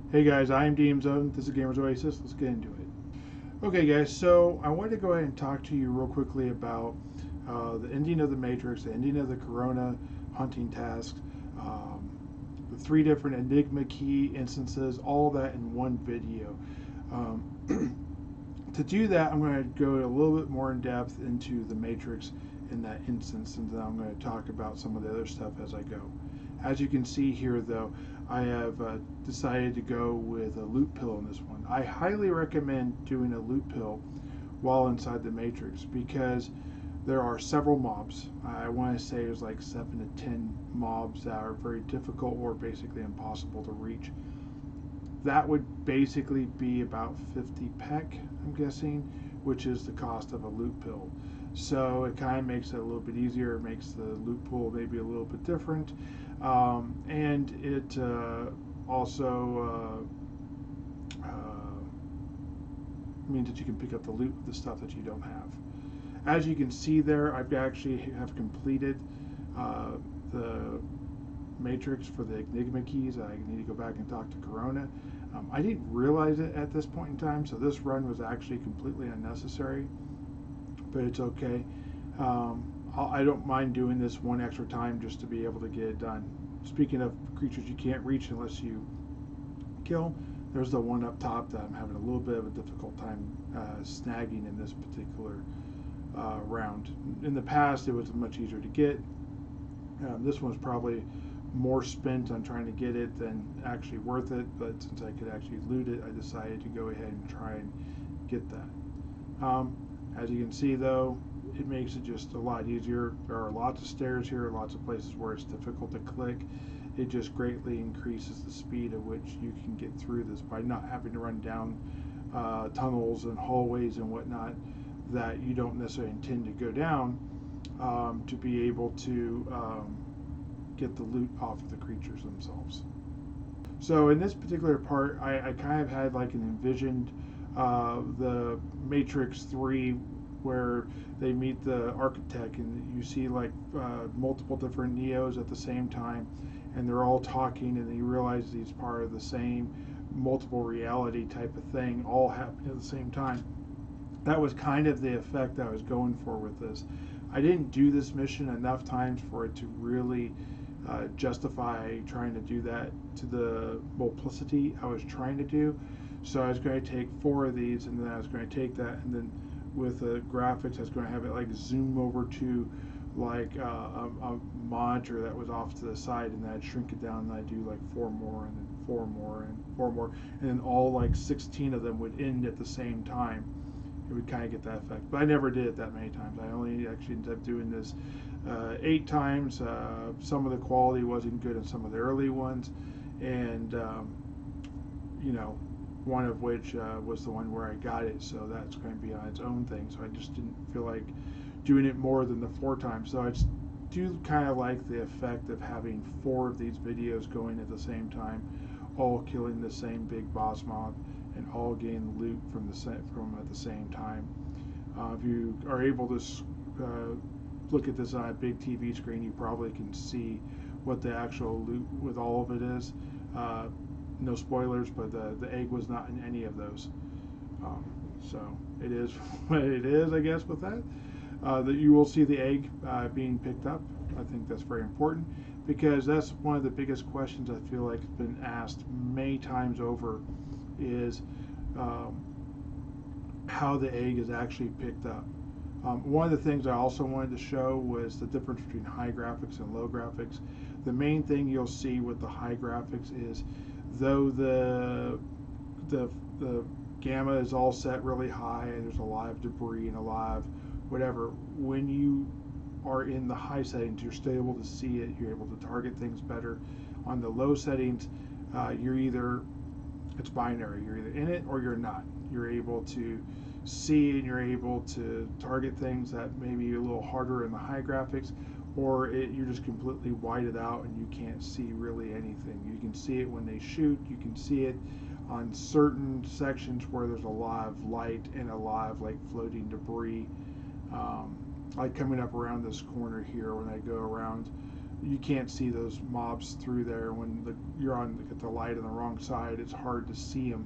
Hey guys, I am DM Zone. This is Gamers Oasis. Let's get into it. Okay, guys, so I wanted to go ahead and talk to you real quickly about the ending of the Matrix, the ending of the Karona hunting tasks, the three different Enigma Key instances, all that in one video. Um, to do that, I'm going to go a little bit more in depth into the Matrix in that instance, and then I'm going to talk about some of the other stuff as I go. As you can see here, though, I have decided to go with a loot pill in this one. I highly recommend doing a loot pill while inside the Matrix because there are several mobs. I want to say there's like 7 to 10 mobs that are very difficult or basically impossible to reach. That would basically be about 50 peck, I'm guessing, which is the cost of a loot pill. So it kind of makes it a little bit easier. It makes the loot pool maybe a little bit different, and it also means that you can pick up the loot of the stuff that you don't have. As you can see there, I've actually have completed the Matrix for the Enigma Keys. I need to go back and talk to Karona. I didn't realize it at this point in time, so this run was actually completely unnecessary, but it's okay. I don't mind doing this one extra time just to be able to get it done. Speaking of creatures you can't reach unless you kill, there's the one up top that I'm having a little bit of a difficult time snagging in this particular round. In the past, it was much easier to get. This one's probably more spent on trying to get it than actually worth it, but since I could actually loot it, I decided to go ahead and try and get that. As you can see, though, it makes it just a lot easier. There are lots of stairs here, lots of places where it's difficult to click. It just greatly increases the speed at which you can get through this by not having to run down tunnels and hallways and whatnot that you don't necessarily intend to go down, to be able to get the loot off of the creatures themselves. So in this particular part, I kind of had like an envisioned the Matrix 3 where they meet the architect and you see like multiple different Neos at the same time, and they're all talking, and then you realize he's part of the same multiple reality type of thing all happening at the same time. That was kind of the effect I was going for with this. I didn't do this mission enough times for it to really justify trying to do that to the multiplicity I was trying to do. So I was going to take 4 of these, and then I was going to take that, and then with the graphics, I was going to have it like zoom over to like a monitor that was off to the side, and then I'd shrink it down, and I'd do like 4 more, and then 4 more, and 4 more, and then all like 16 of them would end at the same time. It would kind of get that effect, but I never did it that many times. I only actually ended up doing this 8 times. Some of the quality wasn't good in some of the early ones, and you know, one of which was the one where I got it, so that's going to be on its own thing. So I just didn't feel like doing it more than the 4 times. So I just do kind of like the effect of having 4 of these videos going at the same time, all killing the same big boss mob and all getting loot from at the same time. If you are able to look at this on a big TV screen, you probably can see what the actual loot with all of it is. No spoilers, but the egg was not in any of those. So it is what it is, I guess, with that. That you will see the egg being picked up. I think that's very important because that's one of the biggest questions I feel like has been asked many times over is how the egg is actually picked up. One of the things I also wanted to show was the difference between high graphics and low graphics. The main thing you'll see with the high graphics is though the gamma is all set really high and there's a lot of debris and a lot of whatever, when you are in the high settings, you're still able to see it, you're able to target things better. On the low settings, it's binary, you're either in it or you're not. You're able to see and you're able to target things that may be a little harder in the high graphics, or you're just completely whited out and you can't see really anything. You can see it when they shoot, you can see it on certain sections where there's a lot of light and a lot of like floating debris. Like coming up around this corner here when I go around you can't see those mobs through there when you're on the light on the wrong side. It's hard to see them,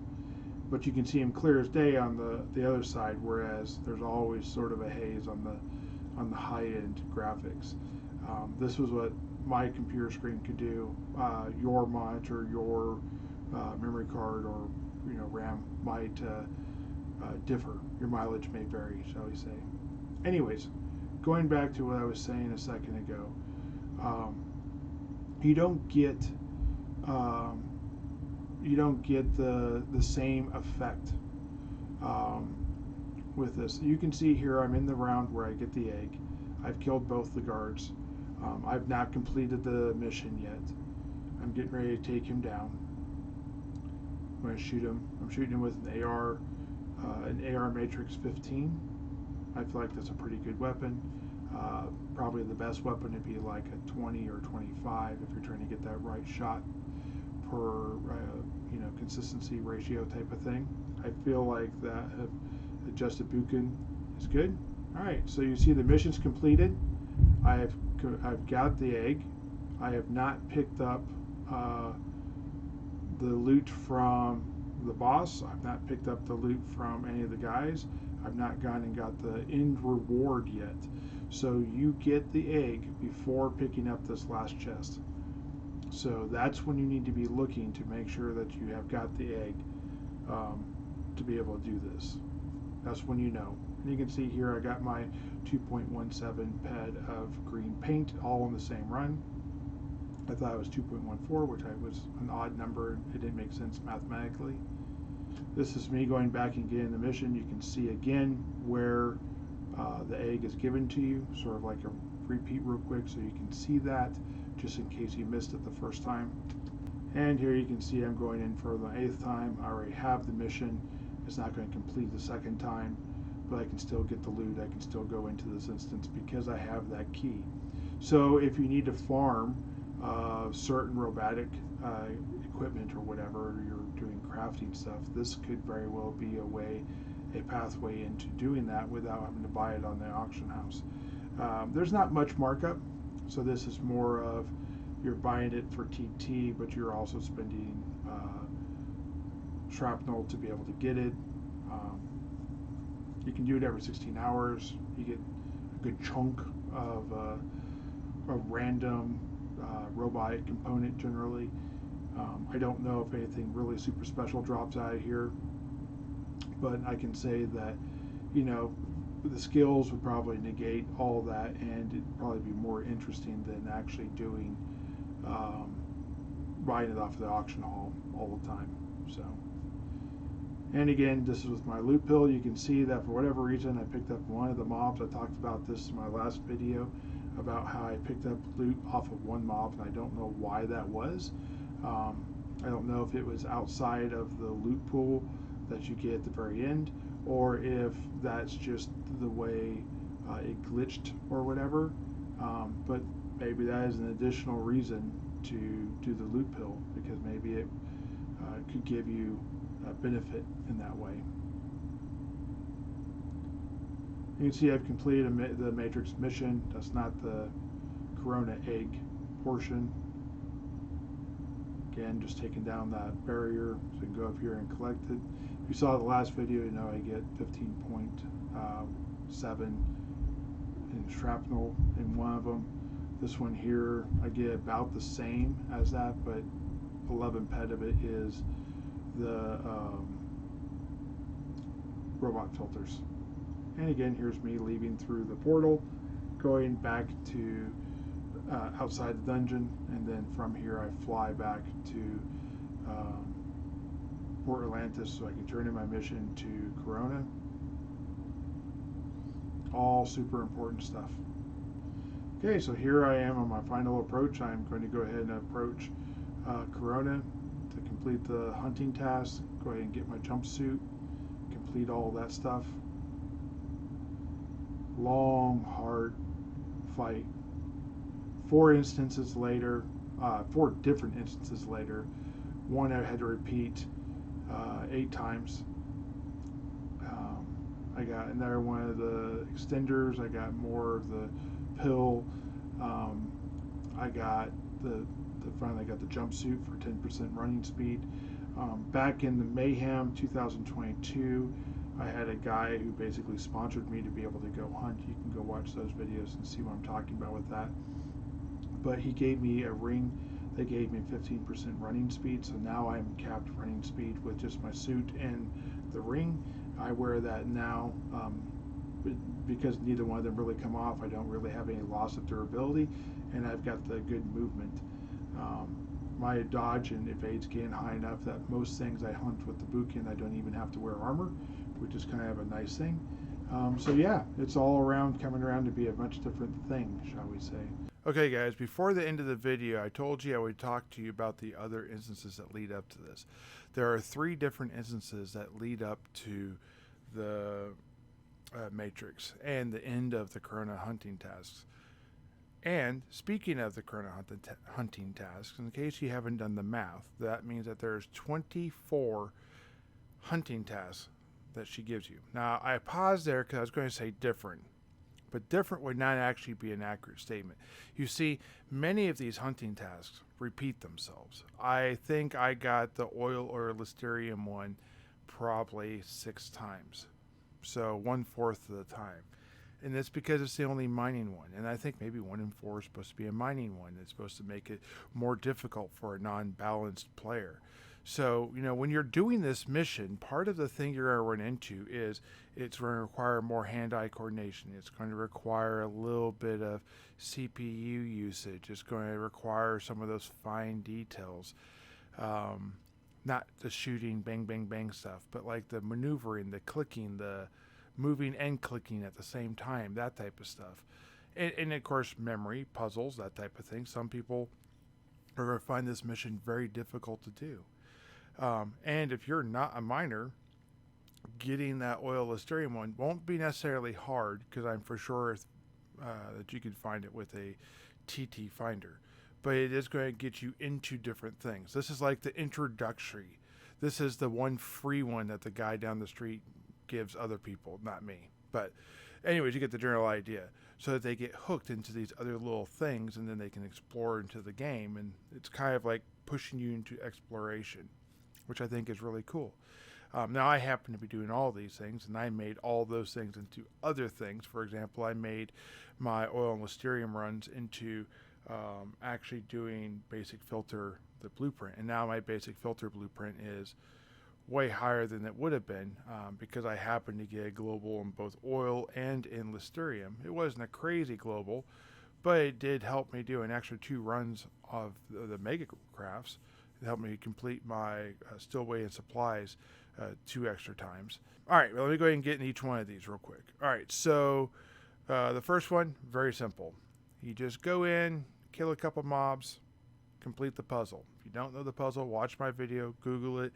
but you can see them clear as day on the other side. Whereas there's always sort of a haze on the high-end graphics. This was what my computer screen could do. Your monitor, your memory card, or RAM might differ. Your mileage may vary, shall we say. Anyways, going back to what I was saying a second ago, you don't get the same effect with this. You can see here I'm in the round where I get the egg. I've killed both the guards. I've not completed the mission yet. I'm getting ready to take him down. I'm going to shoot him. I'm shooting him with an AR Matrix 15. I feel like that's a pretty good weapon. Probably the best weapon would be like a 20 or 25 if you're trying to get that right shot per consistency ratio type of thing. I feel like that adjusted Buchan is good. All right, so you see the mission's completed. I've got the egg. I have not picked up the loot from the boss. I've not picked up the loot from any of the guys. I've not gone and got the end reward yet. So you get the egg before picking up this last chest. So that's when you need to be looking to make sure that you have got the egg to be able to do this. That's when you know. And you can see here I got my 2.17 ped of green paint all in the same run. I thought it was 2.14, which was an odd number. It didn't make sense mathematically. This is me going back and getting the mission. You can see again where the egg is given to you, sort of like a repeat real quick so you can see that, just in case you missed it the first time. And here you can see I'm going in for the 8th time. I already have the mission. It's not going to complete the 2nd time, but I can still get the loot. I can still go into this instance because I have that key. So if you need to farm certain robotic equipment or whatever, you're doing crafting stuff, this could very well be a pathway into doing that without having to buy it on the auction house. There's not much markup, so this is more of you're buying it for TT, but you're also spending shrapnel to be able to get it. You can do it every 16 hours. You get a good chunk of a random robotic component generally. I don't know if anything really super special drops out of here, but I can say that, the skills would probably negate all that, and it'd probably be more interesting than actually doing, buying it off the auction hall all the time. So, and again, this is with my loot pill. You can see that for whatever reason, I picked up one of the mobs. I talked about this in my last video about how I picked up loot off of one mob, and I don't know why that was. I don't know if it was outside of the loot pool that you get at the very end, or if that's just the way it glitched or whatever. But maybe that is an additional reason to do the loot pill, because maybe it could give you a benefit in that way. You can see I've completed the Matrix mission. That's not the Karona egg portion. Again, just taking down that barrier so you can go up here and collect it. If you saw the last video, you know I get 15.7 in shrapnel in one of them. This one here, I get about the same as that, but 11 ped of it is the robot filters. And again, here's me leaving through the portal, going back to outside the dungeon, and then from here I fly back to Port Atlantis so I can turn in my mission to Karona. All super important stuff. Okay, so here I am on my final approach. I'm going to go ahead and approach Karona to complete the hunting task. Go ahead and get my jumpsuit, complete all that stuff. Long, hard fight. 4 instances later, 4 different instances later, one I had to repeat 8 times. I got another one of the extenders. I got more of the pill. I got finally got the jumpsuit for 10% running speed. Back in the Mayhem 2022, I had a guy who basically sponsored me to be able to go hunt. You can go watch those videos and see what I'm talking about with that. But he gave me a ring that gave me 15% running speed, so now I'm capped running speed with just my suit and the ring. I wear that now because neither one of them really come off. I don't really have any loss of durability, and I've got the good movement. My dodge and evades gain high enough that most things I hunt with the bootkin, I don't even have to wear armor, which is kind of a nice thing. So yeah, it's all around coming around to be a much different thing, shall we say. Okay guys, before the end of the video, I told you I would talk to you about the other instances that lead up to this. There are 3 different instances that lead up to the Matrix and the end of the Karona hunting tasks. And speaking of the Karona hunting tasks, in case you haven't done the math, that means that there's 24 hunting tasks that she gives you. Now, I paused there because I was going to say different, but different would not actually be an accurate statement. You see, many of these hunting tasks repeat themselves. I think I got the oil or Listerium one probably 6 times, so 1/4 of the time. And that's because it's the only mining one. And I think maybe 1 in 4 is supposed to be a mining one. It's supposed to make it more difficult for a non-balanced player. So, you know, when you're doing this mission, part of the thing you're going to run into is it's going to require more hand-eye coordination. It's going to require a little bit of CPU usage. It's going to require some of those fine details. Not the shooting, bang, bang, bang stuff, but like the maneuvering, the clicking, the moving and clicking at the same time, that type of stuff. And of course, memory, puzzles, that type of thing. Some people are going to find this mission very difficult to do. And if you're not a miner, getting that oil Listerium one won't be necessarily hard, because I'm for sure that you can find it with a TT finder. But it is going to get you into different things. This is like the introductory. This is the one free one that the guy down the street gives other people, not me. But anyways, you get the general idea, so that they get hooked into these other little things, and then they can explore into the game. And it's kind of like pushing you into exploration, which I think is really cool. Now, I happen to be doing all these things, and I made all those things into other things. For example, I made my oil and Listerium runs into actually doing basic filter, the blueprint. And now my basic filter blueprint is way higher than it would have been because I happened to get a global in both oil and in Listerium. It wasn't a crazy global, but it did help me do an extra 2 runs of the mega crafts. It helped me complete my stillway and supplies 2 extra times. All right, well, let me go ahead and get in each one of these real quick. All right, so the first one, very simple. You just go in, kill a couple mobs, complete the puzzle. If you don't know the puzzle, watch my video, Google it.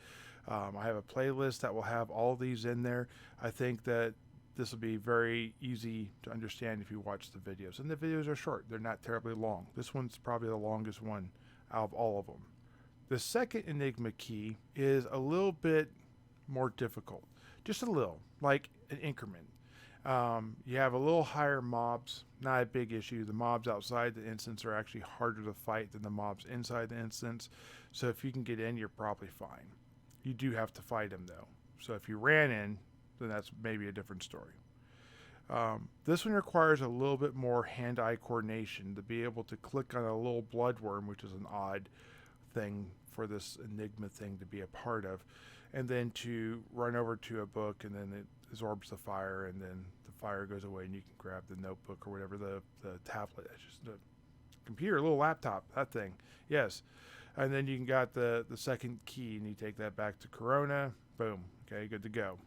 I have a playlist that will have all these in there. I think that this will be very easy to understand if you watch the videos. And the videos are short. They're not terribly long. This one's probably the longest one out of all of them. The second Enigma key is a little bit more difficult. Just a little, like an increment. You have a little higher mobs, not a big issue. The mobs outside the instance are actually harder to fight than the mobs inside the instance. So if you can get in, you're probably fine. You do have to fight them though. So if you ran in, then that's maybe a different story. This one requires a little bit more hand-eye coordination to be able to click on a little bloodworm, which is an odd thing for this Enigma thing to be a part of, and then to run over to a book, and then it absorbs the fire, and then the fire goes away, and you can grab the notebook or whatever, the tablet, it's just the computer, little laptop, that thing, yes. And then you can got the second key, and you take that back to Karona, boom, okay, good to go.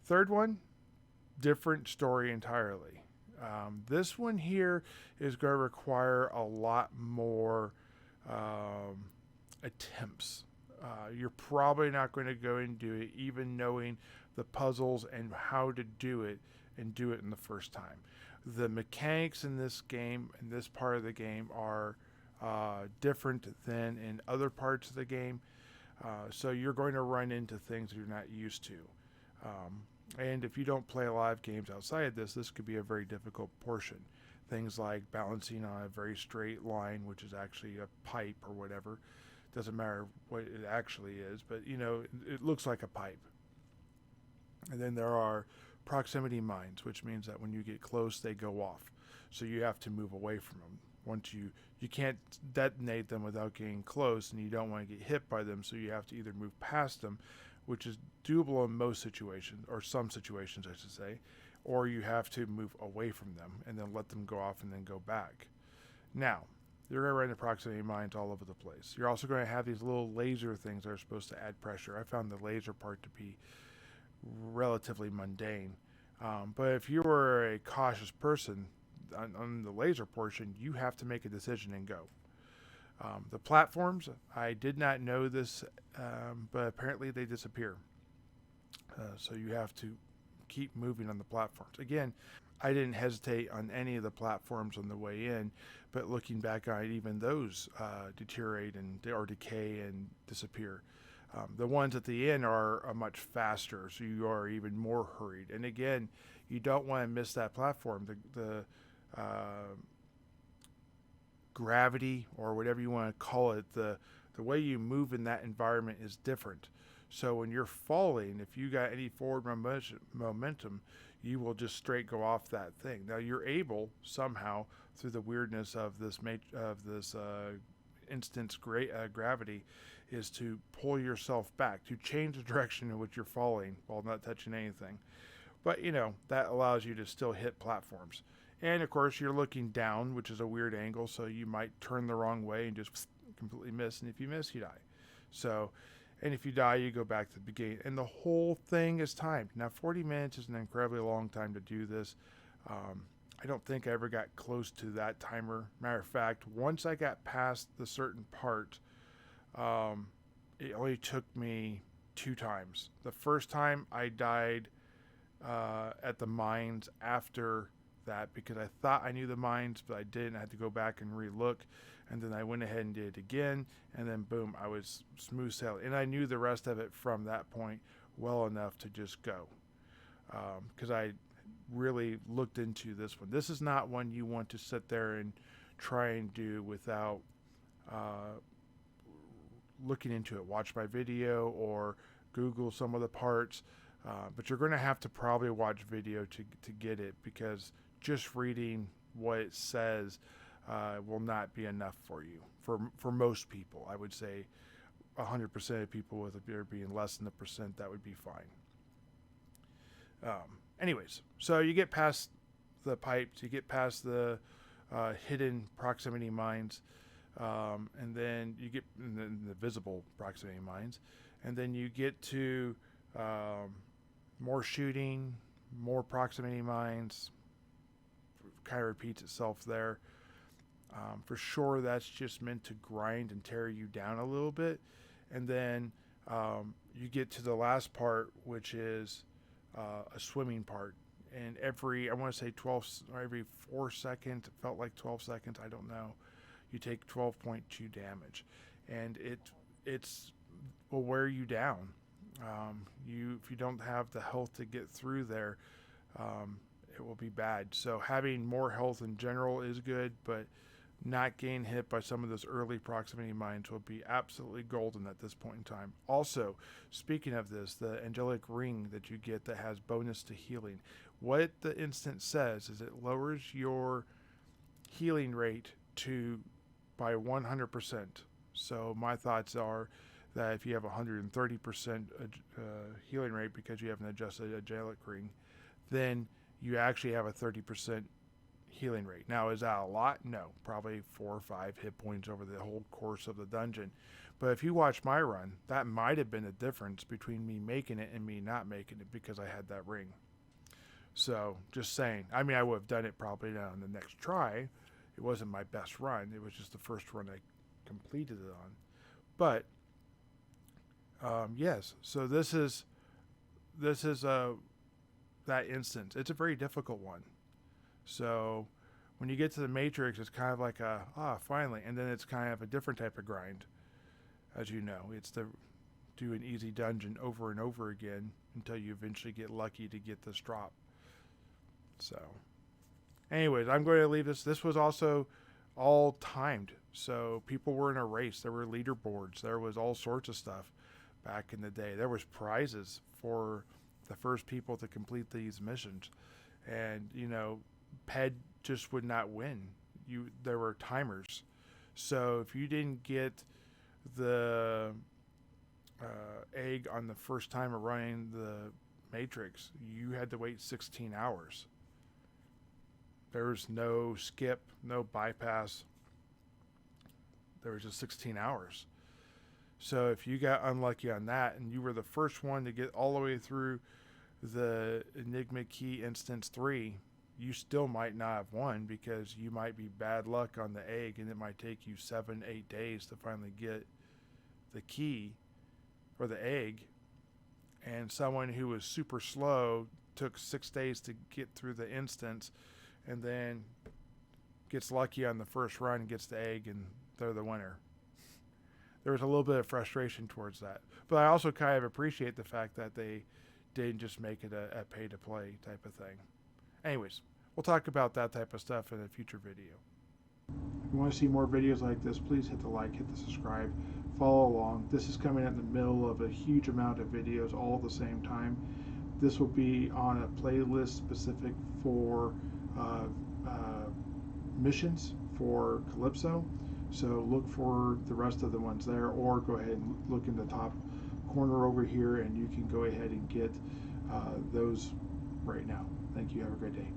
Third one, different story entirely. This one here is going to require a lot more attempts. You're probably not going to go and do it even knowing the puzzles and how to do it and do it in the first time. The mechanics in this game, in this part of the game, are different than in other parts of the game. So you're going to run into things you're not used to. And if you don't play a lot of games outside of this, this could be a very difficult portion. things like balancing on a very straight line, which is actually a pipe or whatever. Doesn't matter what it actually is, but you know, it looks like a pipe. And then there are proximity mines, which means that when you get close, they go off. So you have to move away from them. Once you can't detonate them without getting close, and you don't want to get hit by them, so you have to either move past them, which is doable in most situations, or some situations I should say, or you have to move away from them and then let them go off and then go back. Now, you're going to run into proximity mines all over the place. You're also going to have these little laser things that are supposed to add pressure. I found the laser part to be relatively mundane. But if you are a cautious person on the laser portion, you have to make a decision and go. The platforms, I did not know this, but apparently they disappear. So you have to keep moving on the platforms. Again, I didn't hesitate on any of the platforms on the way in, but looking back on it, even those deteriorate or decay and disappear. The ones at the end are much faster, so you are even more hurried. And again, you don't want to miss that platform. The gravity, or whatever you want to call it, the way you move in that environment is different. So when you're falling, if you got any forward momentum, you will just straight go off that thing. Now you're able somehow, through the weirdness of this instance gravity, is to pull yourself back, to change the direction in which you're falling while not touching anything. But you know, that allows you to still hit platforms. And of course you're looking down, which is a weird angle, so you might turn the wrong way and just completely miss, and if you miss, you die. So, and if you die, you go back to the beginning, and the whole thing is timed. Now 40 minutes is an incredibly long time to do this. I don't think I ever got close to that timer. Matter of fact, once I got past the certain part, it only took me 2 times. The first time I died at the mines after that, because I thought I knew the mines, but I didn't. I had to go back and re-look, and then I went ahead and did it again, and then boom, I was smooth sailing. And I knew the rest of it from that point well enough to just go, because I really looked into this one. This is not one you want to sit there and try and do without looking into it. Watch my video or Google some of the parts, but you're going to have to probably watch video to get it, because just reading what it says will not be enough for you. For most people, I would say 100% of people, with there being less than a percent, that would be fine. Anyways, so you get past the pipes, you get past the hidden proximity mines, and then you get the visible proximity mines, and then you get to more shooting, more proximity mines. Kind of repeats itself there. For sure, that's just meant to grind and tear you down a little bit. And then you get to the last part, which is a swimming part. And I want to say 12, or every 4 seconds, it felt like 12 seconds, I don't know, you take 12.2 damage. And it's will wear you down. If you don't have the health to get through there, it will be bad. So having more health in general is good, but not getting hit by some of those early proximity mines will be absolutely golden at this point in time. Also, speaking of this, the angelic ring that you get that has bonus to healing, what the instance says is it lowers your healing rate by 100%. So my thoughts are that if you have 130% healing rate because you have an adjusted angelic ring, then you actually have a 30% healing rate. Now, is that a lot? No, probably 4 or 5 hit points over the whole course of the dungeon. But if you watch my run, that might have been the difference between me making it and me not making it, because I had that ring. So, just saying. I mean, I would have done it probably on the next try. It wasn't my best run. It was just the first run I completed it on. But yes, so this is that instance. It's a very difficult one. So when you get to the Matrix, it's kind of like finally, and then it's kind of a different type of grind. As you know, it's to do an easy dungeon over and over again until you eventually get lucky to get this drop. So Anyways, I'm going to leave this. This was also all timed. So people were in a race. There were leaderboards. There was all sorts of stuff back in the day. There was prizes for the first people to complete these missions. And, you know, PED just would not win. There were timers. So if you didn't get the egg on the first time of running the Matrix, you had to wait 16 hours. There was no skip, no bypass. There was just 16 hours. So if you got unlucky on that and you were the first one to get all the way through the Enigma Key Instance 3, you still might not have won because you might be bad luck on the egg and it might take you 7-8 days to finally get the key or the egg. And someone who was super slow took 6 days to get through the instance and then gets lucky on the first run and gets the egg and they're the winner. There was a little bit of frustration towards that. But I also kind of appreciate the fact that they didn't just make it a pay-to-play type of thing. Anyways, we'll talk about that type of stuff in a future video. If you want to see more videos like this, please hit the like, hit the subscribe, follow along. This is coming in the middle of a huge amount of videos all at the same time. This will be on a playlist specific for missions for Calypso. So look for the rest of the ones there, or go ahead and look in the top corner over here and you can go ahead and get those right now. Thank you. Have a great day.